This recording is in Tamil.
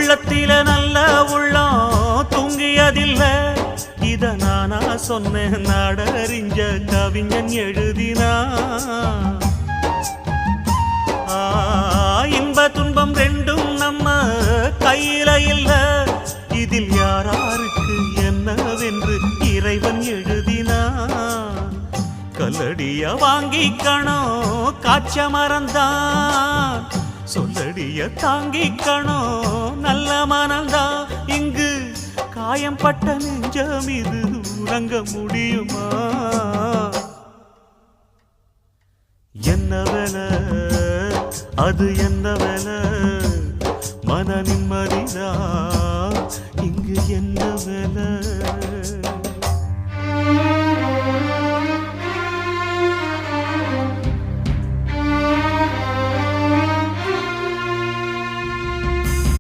உள்ளத்தில நல்ல உள்ளம் தூங்கியதில்ல. இத நானா சொன்னேன், நாடறிஞ்ச கவிஞன் எழுதினா. இன்ப துன்பம் ரெண்டும் நம்ம கையில இல்ல. இதில் யாராருக்கு என்னவென்று இறைவன் எழுதினா. கல்லடிய வாங்கிக்கணும் காய்ச்ச மறந்தான், சொல்லடிய தாங்கிக்கணும் நல்ல மனந்தான். இங்கு காயம் பட்ட நெஞ்சம் இது உறங்க முடியுமா? என்ன வேலை அது என்ன வேலை? மன நிம்மதிதான் இங்கு என்ன வேலை?